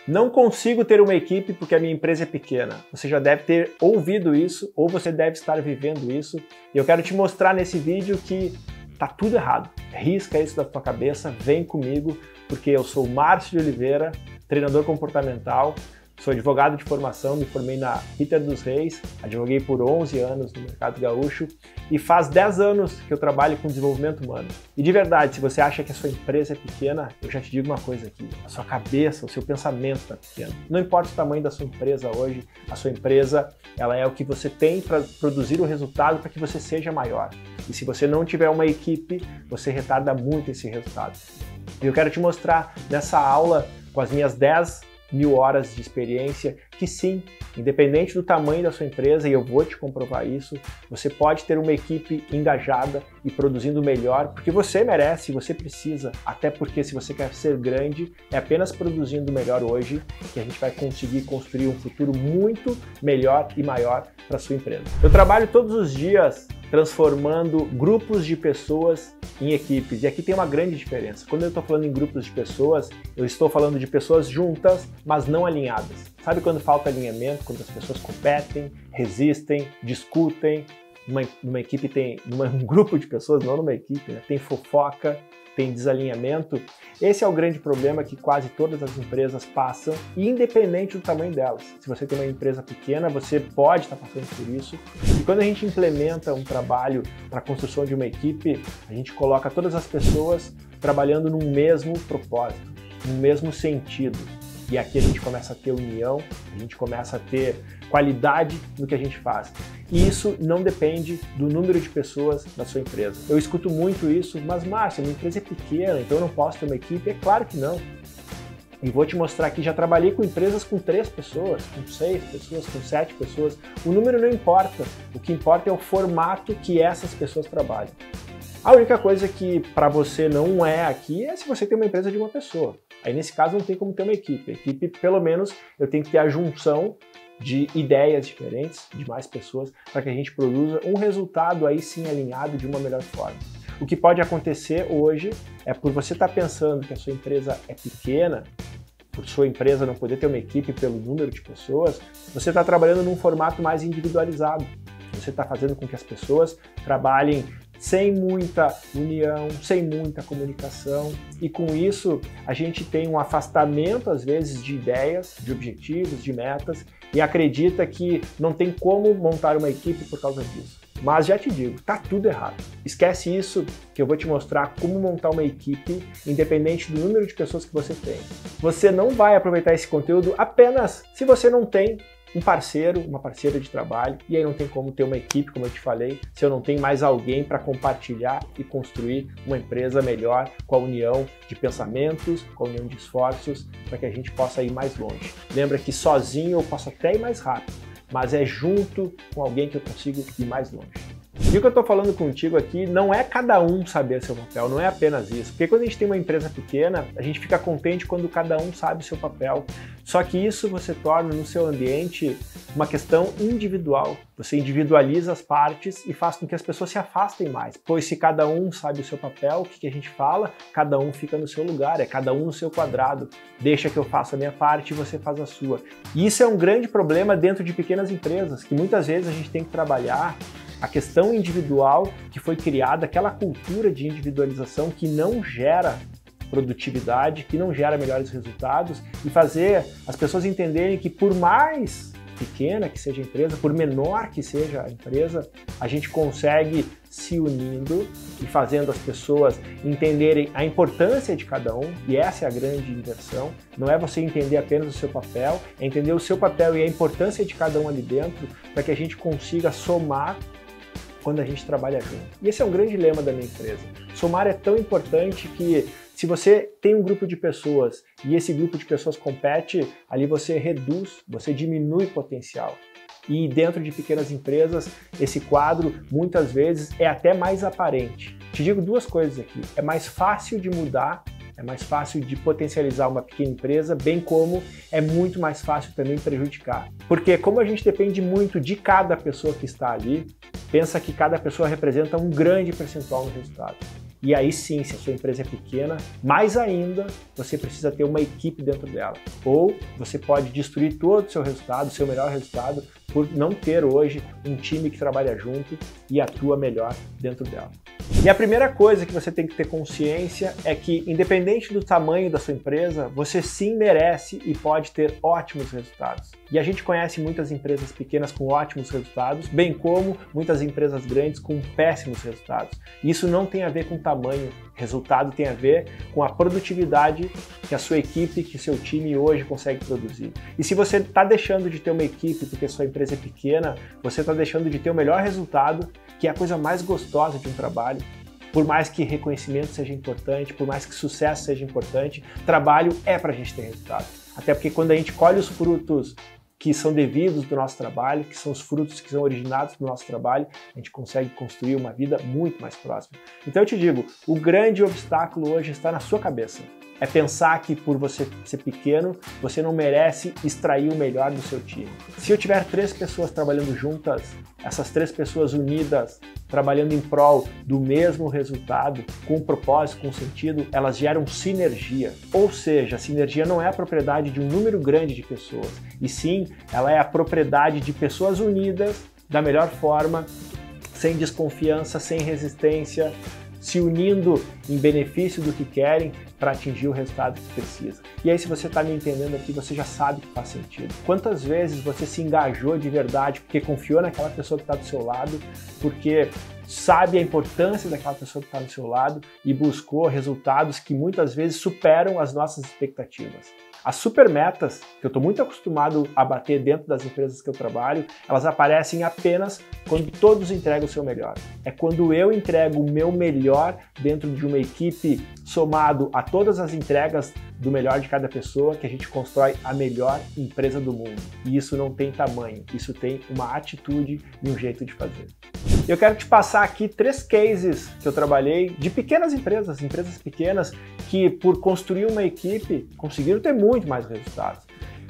Não consigo ter uma equipe porque a minha empresa é pequena. Você já deve ter ouvido isso ou você deve estar vivendo isso. E eu quero te mostrar nesse vídeo que tá tudo errado. Risca isso da tua cabeça, vem comigo, porque eu sou o Márcio de Oliveira, treinador comportamental, sou advogado de formação, me formei na Ritter dos Reis, advoguei por 11 anos no mercado gaúcho e faz 10 anos que eu trabalho com desenvolvimento humano. E de verdade, se você acha que a sua empresa é pequena, eu já te digo uma coisa aqui, a sua cabeça, o seu pensamento está pequeno. Não importa o tamanho da sua empresa hoje, a sua empresa ela é o que você tem para produzir o resultado para que você seja maior. E se você não tiver uma equipe, você retarda muito esse resultado. E eu quero te mostrar nessa aula, com as minhas 10.000 horas de experiência, que sim, independente do tamanho da sua empresa, e eu vou te comprovar isso, você pode ter uma equipe engajada e produzindo melhor, porque você merece, você precisa, até porque se você quer ser grande, é apenas produzindo melhor hoje que a gente vai conseguir construir um futuro muito melhor e maior para a sua empresa. Eu trabalho todos os dias transformando grupos de pessoas em equipes. E aqui tem uma grande diferença. Quando eu estou falando em grupos de pessoas, eu estou falando de pessoas juntas, mas não alinhadas. Sabe quando falta alinhamento? Quando as pessoas competem, resistem, discutem. Numa equipe tem... um grupo de pessoas, não numa equipe, né? Tem fofoca, tem desalinhamento. Esse é o grande problema que quase todas as empresas passam, independente do tamanho delas. Se você tem uma empresa pequena, você pode estar passando por isso. E quando a gente implementa um trabalho para a construção de uma equipe, a gente coloca todas as pessoas trabalhando num mesmo propósito, num mesmo sentido. E aqui a gente começa a ter união, a gente começa a ter qualidade no que a gente faz. E isso não depende do número de pessoas da sua empresa. Eu escuto muito isso, mas Márcio, minha empresa é pequena, então eu não posso ter uma equipe? É claro que não. E vou te mostrar aqui, já trabalhei com empresas com 3 pessoas, com 6 pessoas, com 7 pessoas. O número não importa, o que importa é o formato que essas pessoas trabalham. A única coisa que para você não é aqui é se você tem uma empresa de uma pessoa. Aí nesse caso não tem como ter uma equipe. A equipe, pelo menos, eu tenho que ter a junção de ideias diferentes, de mais pessoas, para que a gente produza um resultado aí sim alinhado de uma melhor forma. O que pode acontecer hoje é por você estar pensando que a sua empresa é pequena, por sua empresa não poder ter uma equipe pelo número de pessoas, você está trabalhando num formato mais individualizado. Você está fazendo com que as pessoas trabalhem sem muita união, sem muita comunicação, e com isso a gente tem um afastamento às vezes de ideias, de objetivos, de metas, e acredita que não tem como montar uma equipe por causa disso. Mas já te digo, tá tudo errado. Esquece isso que eu vou te mostrar como montar uma equipe independente do número de pessoas que você tem. Você não vai aproveitar esse conteúdo apenas se você não tem um parceiro, uma parceira de trabalho, e aí não tem como ter uma equipe, como eu te falei, se eu não tenho mais alguém para compartilhar e construir uma empresa melhor com a união de pensamentos, com a união de esforços, para que a gente possa ir mais longe. Lembra que sozinho eu posso até ir mais rápido, mas é junto com alguém que eu consigo ir mais longe. E o que eu estou falando contigo aqui não é cada um saber seu papel, não é apenas isso. Porque quando a gente tem uma empresa pequena, a gente fica contente quando cada um sabe o seu papel. Só que isso você torna no seu ambiente uma questão individual. Você individualiza as partes e faz com que as pessoas se afastem mais. Pois se cada um sabe o seu papel, o que a gente fala? Cada um fica no seu lugar, é cada um no seu quadrado. Deixa que eu faça a minha parte e você faz a sua. E isso é um grande problema dentro de pequenas empresas, que muitas vezes a gente tem que trabalhar a questão individual que foi criada, aquela cultura de individualização que não gera produtividade, que não gera melhores resultados, e fazer as pessoas entenderem que por mais pequena que seja a empresa, por menor que seja a empresa, a gente consegue se unindo e fazendo as pessoas entenderem a importância de cada um, e essa é a grande inversão. Não é você entender apenas o seu papel, é entender o seu papel e a importância de cada um ali dentro, para que a gente consiga somar quando a gente trabalha junto. E esse é um grande lema da minha empresa. Somar é tão importante que se você tem um grupo de pessoas e esse grupo de pessoas compete, ali você reduz, você diminui o potencial. E dentro de pequenas empresas, esse quadro muitas vezes é até mais aparente. Te digo 2 coisas aqui. É mais fácil de mudar, é mais fácil de potencializar uma pequena empresa, bem como é muito mais fácil também prejudicar. Porque como a gente depende muito de cada pessoa que está ali, pensa que cada pessoa representa um grande percentual no resultado. E aí sim, se a sua empresa é pequena, mais ainda, você precisa ter uma equipe dentro dela. Ou você pode destruir todo o seu resultado, o seu melhor resultado, por não ter hoje um time que trabalha junto e atua melhor dentro dela. E a primeira coisa que você tem que ter consciência é que, independente do tamanho da sua empresa, você sim merece e pode ter ótimos resultados. E a gente conhece muitas empresas pequenas com ótimos resultados, bem como muitas empresas grandes com péssimos resultados. E isso não tem a ver com tamanho, resultado tem a ver com a produtividade que a sua equipe, que seu time hoje consegue produzir. E se você está deixando de ter uma equipe porque a sua empresa é pequena, você está deixando de ter o melhor resultado, que é a coisa mais gostosa de um trabalho. Por mais que reconhecimento seja importante, por mais que sucesso seja importante, trabalho é para a gente ter resultado. Até porque quando a gente colhe os frutos que são devidos do nosso trabalho, que são os frutos que são originados do nosso trabalho, a gente consegue construir uma vida muito mais próxima. Então eu te digo, o grande obstáculo hoje está na sua cabeça. É pensar que por você ser pequeno, você não merece extrair o melhor do seu time. Se eu tiver 3 pessoas trabalhando juntas, essas 3 pessoas unidas, trabalhando em prol do mesmo resultado, com propósito, com sentido, elas geram sinergia. Ou seja, a sinergia não é a propriedade de um número grande de pessoas, e sim, ela é a propriedade de pessoas unidas da melhor forma, sem desconfiança, sem resistência, se unindo em benefício do que querem para atingir o resultado que precisa. E aí, se você está me entendendo aqui, você já sabe que faz sentido. Quantas vezes você se engajou de verdade porque confiou naquela pessoa que está do seu lado, porque sabe a importância daquela pessoa que está do seu lado e buscou resultados que muitas vezes superam as nossas expectativas. As super metas, que eu estou muito acostumado a bater dentro das empresas que eu trabalho, elas aparecem apenas quando todos entregam o seu melhor. É quando eu entrego o meu melhor dentro de uma equipe, somado a todas as entregas do melhor de cada pessoa, que a gente constrói a melhor empresa do mundo. E isso não tem tamanho, isso tem uma atitude e um jeito de fazer. Eu quero te passar aqui 3 cases que eu trabalhei de pequenas empresas, empresas pequenas que, por construir uma equipe, conseguiram ter muito mais resultados.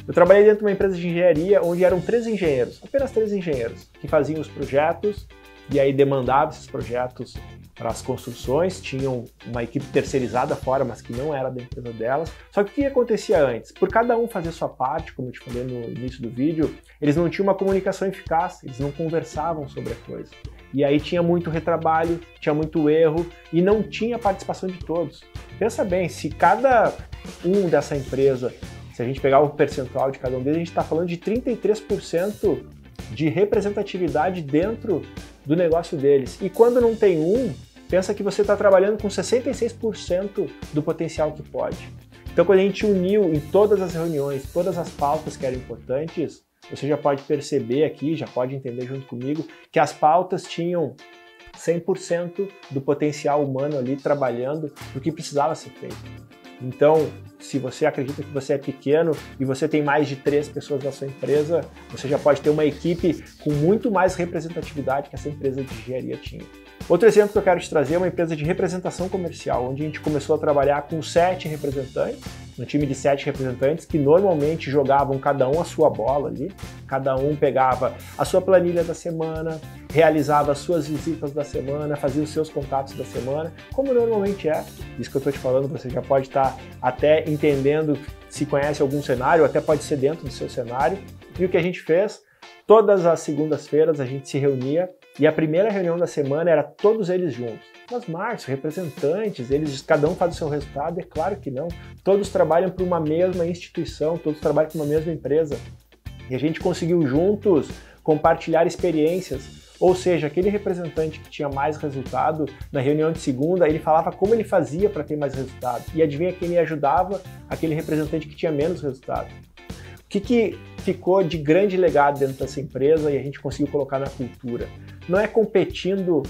Eu trabalhei dentro de uma empresa de engenharia onde eram 3 engenheiros, apenas 3 engenheiros, que faziam os projetos e aí demandavam esses projetos para as construções, tinham uma equipe terceirizada fora, mas que não era da empresa delas. Só que o que acontecia antes? Por cada um fazer sua parte, como eu te falei no início do vídeo, eles não tinham uma comunicação eficaz, eles não conversavam sobre a coisa. E aí tinha muito retrabalho, tinha muito erro e não tinha participação de todos. Pensa bem, se cada um dessa empresa, se a gente pegar o percentual de cada um deles, a gente está falando de 33% de representatividade dentro do negócio deles. E quando não tem um, pensa que você está trabalhando com 66% do potencial que pode. Então, quando a gente uniu em todas as reuniões, todas as pautas que eram importantes, você já pode perceber aqui, já pode entender junto comigo, que as pautas tinham 100% do potencial humano ali trabalhando no que precisava ser feito. Então, se você acredita que você é pequeno e você tem mais de 3 pessoas na sua empresa, você já pode ter uma equipe com muito mais representatividade que essa empresa de engenharia tinha. Outro exemplo que eu quero te trazer é uma empresa de representação comercial, onde a gente começou a trabalhar com 7 representantes, um time de 7 representantes que normalmente jogavam cada um a sua bola ali, cada um pegava a sua planilha da semana, realizava as suas visitas da semana, fazia os seus contatos da semana, como normalmente é. Isso que eu estou te falando, você já pode estar até entendendo se conhece algum cenário, até pode ser dentro do seu cenário. E o que a gente fez? Todas as segundas-feiras a gente se reunia e a primeira reunião da semana era todos eles juntos. Mas, Márcio, representantes, eles cada um faz o seu resultado? É claro que não. Todos trabalham para uma mesma instituição, todos trabalham para uma mesma empresa. E a gente conseguiu juntos compartilhar experiências. Ou seja, aquele representante que tinha mais resultado, na reunião de segunda, ele falava como ele fazia para ter mais resultado. E adivinha quem ele ajudava? Aquele representante que tinha menos resultado. O que ficou de grande legado dentro dessa empresa e a gente conseguiu colocar na cultura? Não é competindo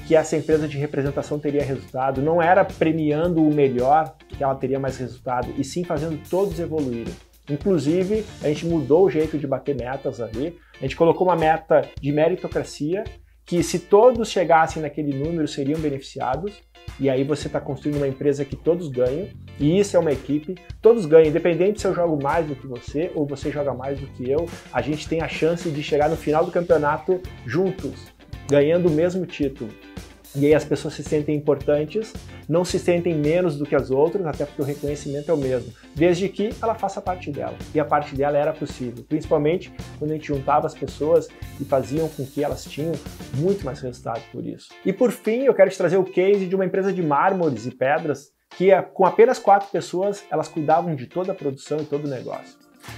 que essa empresa de representação teria resultado, não era premiando o melhor que ela teria mais resultado, e sim fazendo todos evoluírem. Inclusive, a gente mudou o jeito de bater metas ali, a gente colocou uma meta de meritocracia, que se todos chegassem naquele número seriam beneficiados, e aí você está construindo uma empresa que todos ganham, e isso é uma equipe, todos ganham, independente se eu jogo mais do que você ou você joga mais do que eu, a gente tem a chance de chegar no final do campeonato juntos, ganhando o mesmo título. E aí as pessoas se sentem importantes, não se sentem menos do que as outras, até porque o reconhecimento é o mesmo, desde que ela faça a parte dela. E a parte dela era possível, principalmente quando a gente juntava as pessoas e faziam com que elas tinham muito mais resultado por isso. E por fim, eu quero te trazer o case de uma empresa de mármores e pedras que com apenas 4 pessoas, elas cuidavam de toda a produção e todo o negócio.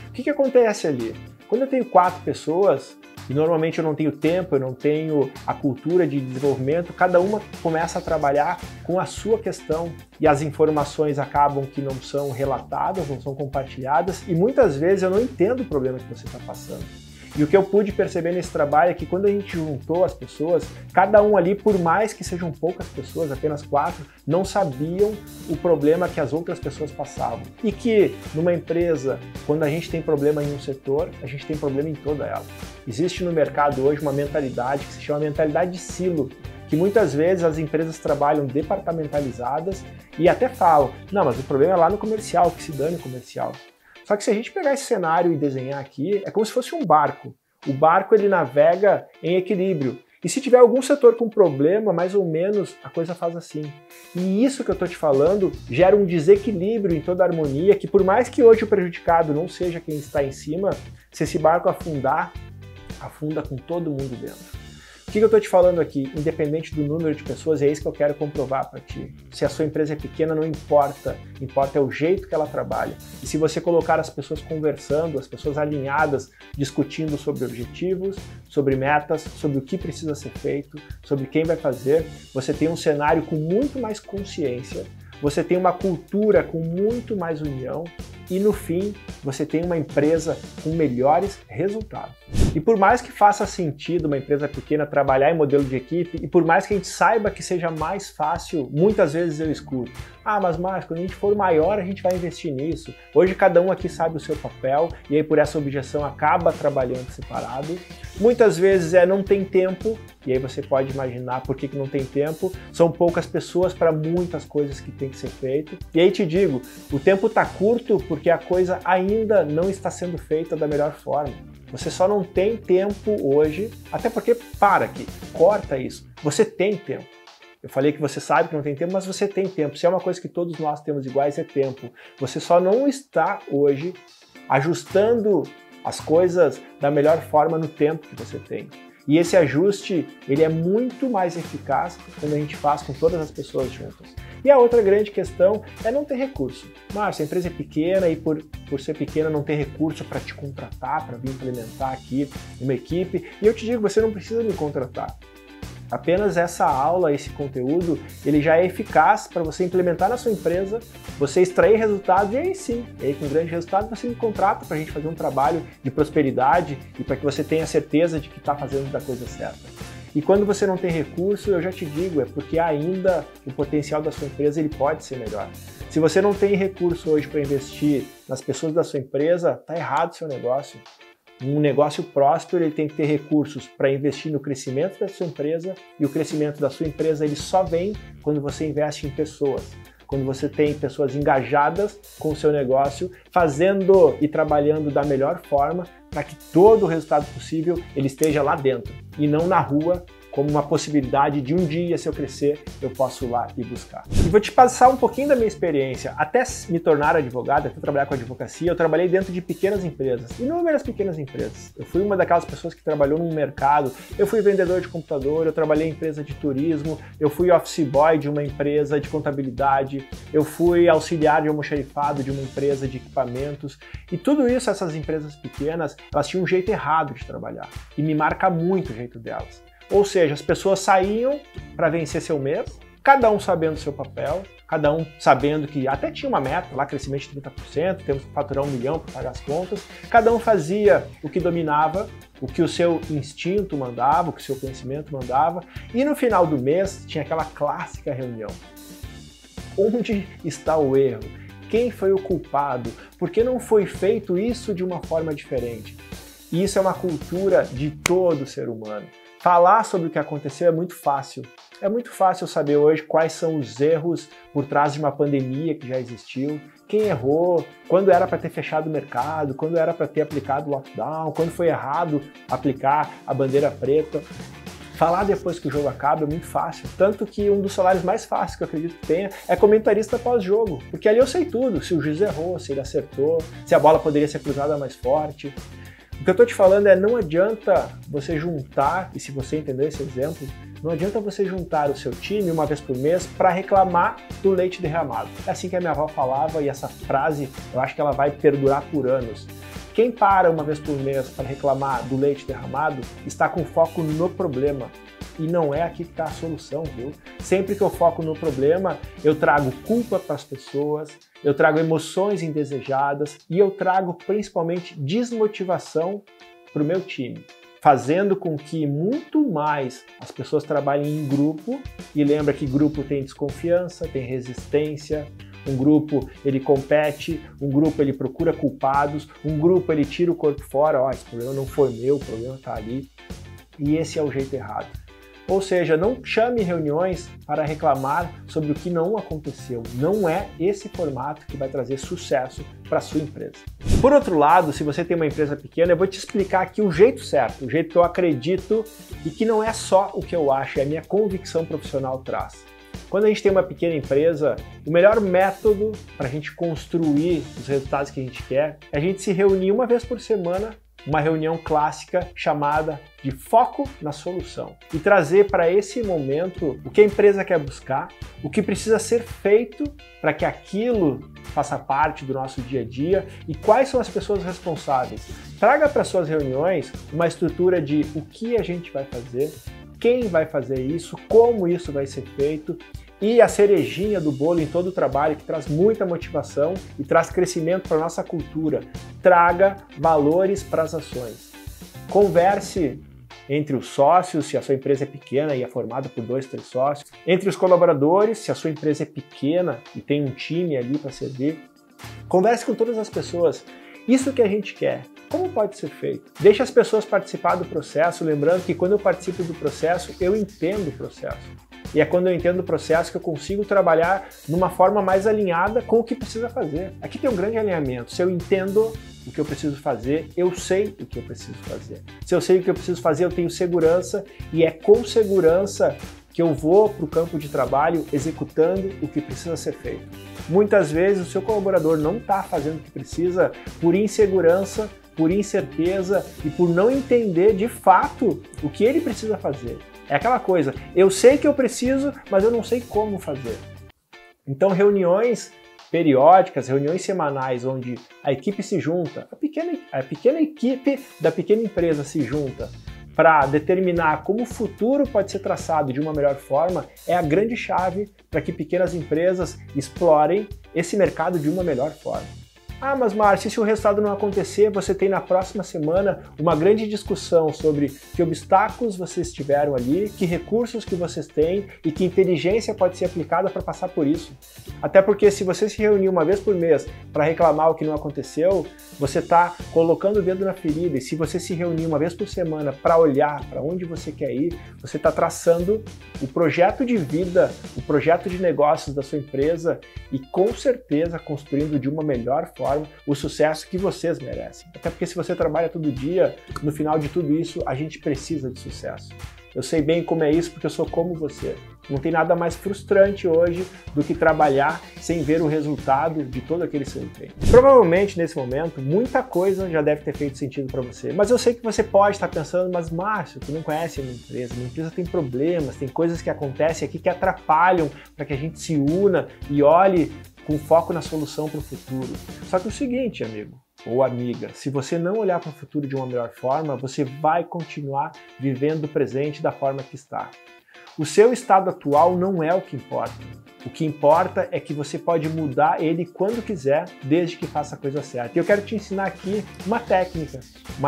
O que acontece ali? Quando eu tenho 4 pessoas, e normalmente eu não tenho tempo, eu não tenho a cultura de desenvolvimento, cada uma começa a trabalhar com a sua questão e as informações acabam que não são relatadas, não são compartilhadas e muitas vezes eu não entendo o problema que você está passando. E o que eu pude perceber nesse trabalho é que quando a gente juntou as pessoas, cada um ali, por mais que sejam poucas pessoas, apenas 4, não sabiam o problema que as outras pessoas passavam. E que numa empresa, quando a gente tem problema em um setor, a gente tem problema em toda ela. Existe no mercado hoje uma mentalidade que se chama mentalidade de silo, que muitas vezes as empresas trabalham departamentalizadas e até falam, não, mas o problema é lá no comercial, que se dane o comercial. Só que se a gente pegar esse cenário e desenhar aqui, é como se fosse um barco. O barco ele navega em equilíbrio. E se tiver algum setor com problema, mais ou menos, a coisa faz assim. E isso que eu estou te falando gera um desequilíbrio em toda a harmonia, que por mais que hoje o prejudicado não seja quem está em cima, se esse barco afundar, afunda com todo mundo dentro. O que eu estou te falando aqui? Independente do número de pessoas, é isso que eu quero comprovar para ti. Se a sua empresa é pequena, não importa. Importa é o jeito que ela trabalha. E se você colocar as pessoas conversando, as pessoas alinhadas, discutindo sobre objetivos, sobre metas, sobre o que precisa ser feito, sobre quem vai fazer, você tem um cenário com muito mais consciência, você tem uma cultura com muito mais união e no fim você tem uma empresa com melhores resultados. E por mais que faça sentido uma empresa pequena trabalhar em modelo de equipe e por mais que a gente saiba que seja mais fácil, muitas vezes eu escuto, mas Márcio, quando a gente for maior a gente vai investir nisso. Hoje cada um aqui sabe o seu papel e aí por essa objeção acaba trabalhando separado. Muitas vezes não tem tempo, e aí você pode imaginar por que não tem tempo, são poucas pessoas para muitas coisas que tem que ser feito. E aí te digo, o tempo está curto porque a coisa ainda não está sendo feita da melhor forma. Você só não tem tempo hoje, até porque, para aqui, corta isso, você tem tempo. Eu falei que você sabe que não tem tempo, mas você tem tempo. Se é uma coisa que todos nós temos iguais, é tempo. Você só não está hoje ajustando as coisas da melhor forma no tempo que você tem. E esse ajuste, ele é muito mais eficaz quando a gente faz com todas as pessoas juntas. E a outra grande questão é não ter recurso. Márcio, a empresa é pequena e por ser pequena não ter recurso para te contratar, para vir implementar aqui uma equipe. E eu te digo, você não precisa me contratar. Apenas essa aula, esse conteúdo, ele já é eficaz para você implementar na sua empresa, você extrair resultados e aí sim, aí com grande resultado você me contrata para a gente fazer um trabalho de prosperidade e para que você tenha certeza de que está fazendo da coisa certa. E quando você não tem recurso, eu já te digo, é porque ainda o potencial da sua empresa ele pode ser melhor. Se você não tem recurso hoje para investir nas pessoas da sua empresa, está errado o seu negócio. Um negócio próspero ele tem que ter recursos para investir no crescimento da sua empresa e o crescimento da sua empresa ele só vem quando você investe em pessoas. Quando você tem pessoas engajadas com o seu negócio, fazendo e trabalhando da melhor forma para que todo o resultado possível ele esteja lá dentro e não na rua como uma possibilidade de um dia, se eu crescer, eu posso ir lá e buscar. E vou te passar um pouquinho da minha experiência. Até me tornar advogado, até trabalhar com advocacia, eu trabalhei dentro de pequenas empresas, inúmeras pequenas empresas. Eu fui uma daquelas pessoas que trabalhou num mercado, eu fui vendedor de computador, eu trabalhei em empresa de turismo, eu fui office boy de uma empresa de contabilidade, eu fui auxiliar de almoxarifado de uma empresa de equipamentos. E tudo isso, essas empresas pequenas, elas tinham um jeito errado de trabalhar. E me marca muito o jeito delas. Ou seja, as pessoas saíam para vencer seu mês, cada um sabendo o seu papel, cada um sabendo que até tinha uma meta, lá crescimento de 30%, temos que faturar 1 milhão para pagar as contas, cada um fazia o que dominava, o que o seu instinto mandava, o que o seu conhecimento mandava, e no final do mês tinha aquela clássica reunião. Onde está o erro? Quem foi o culpado? Por que não foi feito isso de uma forma diferente? E isso é uma cultura de todo ser humano. Falar sobre o que aconteceu é muito fácil. É muito fácil saber hoje quais são os erros por trás de uma pandemia que já existiu, quem errou, quando era para ter fechado o mercado, quando era para ter aplicado o lockdown, quando foi errado aplicar a bandeira preta. Falar depois que o jogo acaba é muito fácil, tanto que um dos salários mais fáceis que eu acredito que tenha é comentarista pós-jogo, porque ali eu sei tudo, se o juiz errou, se ele acertou, se a bola poderia ser cruzada mais forte. O que eu tô te falando é, não adianta você juntar, e se você entender esse exemplo, não adianta você juntar o seu time uma vez por mês para reclamar do leite derramado. É assim que a minha avó falava, e essa frase eu acho que ela vai perdurar por anos. Quem para uma vez por mês para reclamar do leite derramado está com foco no problema. E não é aqui que está a solução, viu? Sempre que eu foco no problema, eu trago culpa para as pessoas, eu trago emoções indesejadas e eu trago principalmente desmotivação para o meu time, fazendo com que muito mais as pessoas trabalhem em grupo, e lembra que grupo tem desconfiança, tem resistência. Um grupo ele compete, um grupo ele procura culpados, um grupo ele tira o corpo fora, ó, esse problema não foi meu, o problema está ali. E esse é o jeito errado. Ou seja, não chame reuniões para reclamar sobre o que não aconteceu. Não é esse formato que vai trazer sucesso para a sua empresa. Por outro lado, se você tem uma empresa pequena, eu vou te explicar aqui o jeito certo, o jeito que eu acredito e que não é só o que eu acho, é a minha convicção profissional traz. Quando a gente tem uma pequena empresa, o melhor método para a gente construir os resultados que a gente quer é a gente se reunir uma vez por semana, uma reunião clássica chamada de foco na solução, e trazer para esse momento o que a empresa quer buscar, o que precisa ser feito para que aquilo faça parte do nosso dia a dia e quais são as pessoas responsáveis. Traga para suas reuniões uma estrutura de o que a gente vai fazer, quem vai fazer isso, como isso vai ser feito, e a cerejinha do bolo em todo o trabalho, que traz muita motivação e traz crescimento para a nossa cultura. Traga valores para as ações. Converse entre os sócios, se a sua empresa é pequena e é formada por 2, 3 sócios. Entre os colaboradores, se a sua empresa é pequena e tem um time ali para servir. Converse com todas as pessoas. Isso que a gente quer. Como pode ser feito? Deixe as pessoas participar do processo, lembrando que quando eu participo do processo, eu entendo o processo. E é quando eu entendo o processo que eu consigo trabalhar numa forma mais alinhada com o que precisa fazer. Aqui tem um grande alinhamento. Se eu entendo o que eu preciso fazer, eu sei o que eu preciso fazer. Se eu sei o que eu preciso fazer, eu tenho segurança, e é com segurança que eu vou para o campo de trabalho executando o que precisa ser feito. Muitas vezes o seu colaborador não está fazendo o que precisa por insegurança, por incerteza e por não entender de fato o que ele precisa fazer. É aquela coisa, eu sei que eu preciso, mas eu não sei como fazer. Então reuniões periódicas, reuniões semanais, onde a equipe se junta, a pequena equipe da pequena empresa se junta para determinar como o futuro pode ser traçado de uma melhor forma, é a grande chave para que pequenas empresas explorem esse mercado de uma melhor forma. Ah, mas Márcio, se o resultado não acontecer, você tem na próxima semana uma grande discussão sobre que obstáculos vocês tiveram ali, que recursos que vocês têm e que inteligência pode ser aplicada para passar por isso. Até porque se você se reunir uma vez por mês para reclamar o que não aconteceu, você está colocando o dedo na ferida. E se você se reunir uma vez por semana para olhar para onde você quer ir, você está traçando o projeto de vida, o projeto de negócios da sua empresa e com certeza construindo de uma melhor forma o sucesso que vocês merecem. Até porque se você trabalha todo dia, no final de tudo isso, a gente precisa de sucesso. Eu sei bem como é isso porque eu sou como você. Não tem nada mais frustrante hoje do que trabalhar sem ver o resultado de todo aquele seu empenho. Provavelmente, nesse momento, muita coisa já deve ter feito sentido para você. Mas eu sei que você pode estar pensando, mas Márcio, tu não conhece a minha empresa tem problemas, tem coisas que acontecem aqui que atrapalham para que a gente se una e olhe com foco na solução para o futuro. Só que é o seguinte, amigo ou amiga, se você não olhar para o futuro de uma melhor forma, você vai continuar vivendo o presente da forma que está. O seu estado atual não é o que importa. O que importa é que você pode mudar ele quando quiser, desde que faça a coisa certa. E eu quero te ensinar aqui uma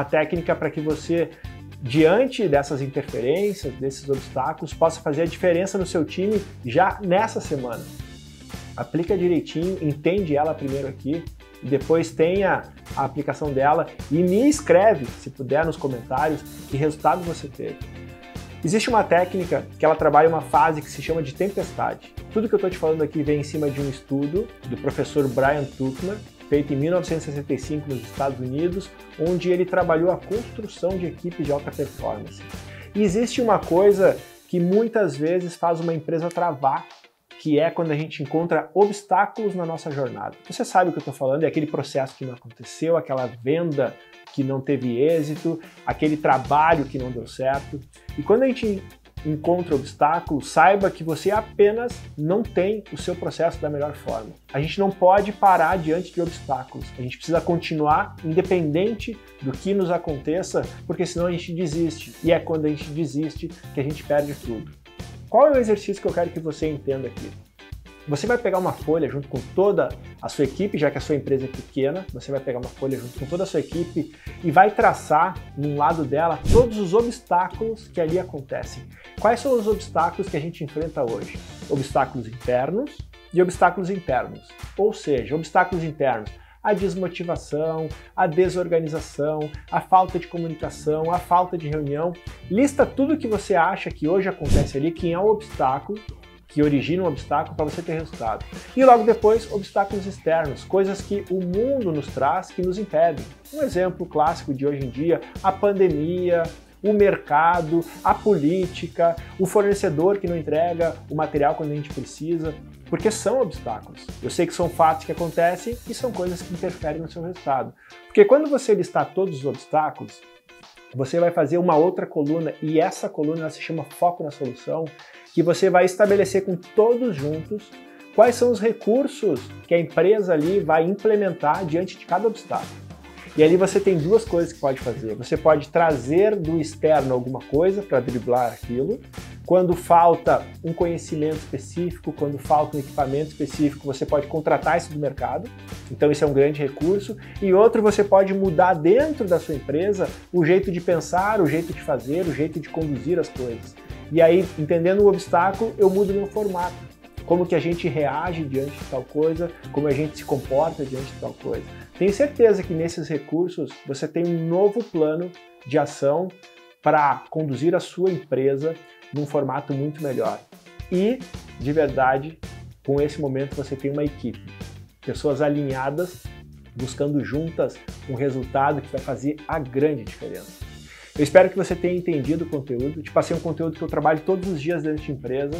técnica para que você, diante dessas interferências, desses obstáculos, possa fazer a diferença no seu time já nessa semana. Aplica direitinho, entende ela primeiro aqui, e depois tenha a aplicação dela e me escreve, se puder, nos comentários, que resultado você teve. Existe uma técnica que ela trabalha uma fase que se chama de tempestade. Tudo que eu estou te falando aqui vem em cima de um estudo do professor Brian Tuchman, feito em 1965 nos Estados Unidos, onde ele trabalhou a construção de equipes de alta performance. E existe uma coisa que muitas vezes faz uma empresa travar, que é quando a gente encontra obstáculos na nossa jornada. Você sabe o que eu estou falando, é aquele processo que não aconteceu, aquela venda que não teve êxito, aquele trabalho que não deu certo. E quando a gente encontra obstáculos, saiba que você apenas não tem o seu processo da melhor forma. A gente não pode parar diante de obstáculos. A gente precisa continuar independente do que nos aconteça, porque senão a gente desiste. E é quando a gente desiste que a gente perde tudo. Qual é o exercício que eu quero que você entenda aqui? Você vai pegar uma folha junto com toda a sua equipe, já que a sua empresa é pequena, você vai pegar uma folha junto com toda a sua equipe e vai traçar num lado dela todos os obstáculos que ali acontecem. Quais são os obstáculos que a gente enfrenta hoje? Obstáculos internos e obstáculos internos. Ou seja, obstáculos internos, a desmotivação, a desorganização, a falta de comunicação, a falta de reunião. Lista tudo que você acha que hoje acontece ali, que é um obstáculo, que origina um obstáculo para você ter resultado. E logo depois, obstáculos externos, coisas que o mundo nos traz que nos impedem. Um exemplo clássico de hoje em dia, a pandemia, o mercado, a política, o fornecedor que não entrega o material quando a gente precisa, porque são obstáculos. Eu sei que são fatos que acontecem e são coisas que interferem no seu resultado. Porque quando você listar todos os obstáculos, você vai fazer uma outra coluna, e essa coluna ela se chama Foco na Solução, que você vai estabelecer com todos juntos quais são os recursos que a empresa ali vai implementar diante de cada obstáculo. E ali você tem duas coisas que pode fazer. Você pode trazer do externo alguma coisa para driblar aquilo. Quando falta um conhecimento específico, quando falta um equipamento específico, você pode contratar isso do mercado. Então isso é um grande recurso. E outro, você pode mudar dentro da sua empresa o jeito de pensar, o jeito de fazer, o jeito de conduzir as coisas. E aí, entendendo o obstáculo, eu mudo meu formato. Como que a gente reage diante de tal coisa, como a gente se comporta diante de tal coisa. Tenho certeza que nesses recursos você tem um novo plano de ação para conduzir a sua empresa num formato muito melhor. E, de verdade, com esse momento você tem uma equipe. Pessoas alinhadas, buscando juntas um resultado que vai fazer a grande diferença. Eu espero que você tenha entendido o conteúdo. Te passei um conteúdo que eu trabalho todos os dias dentro de empresa.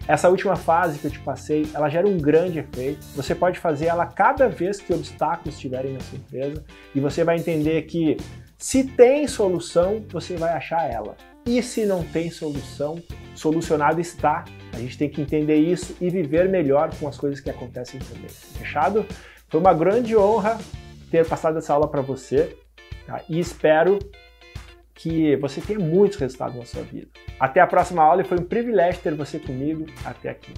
Essa última fase que eu te passei, ela gera um grande efeito. Você pode fazer ela cada vez que obstáculos estiverem na sua empresa e você vai entender que se tem solução, você vai achar ela. E se não tem solução, solucionado está. A gente tem que entender isso e viver melhor com as coisas que acontecem também. Fechado? Foi uma grande honra ter passado essa aula para você, tá? E espero que você tenha muitos resultados na sua vida. Até a próxima aula e foi um privilégio ter você comigo até aqui.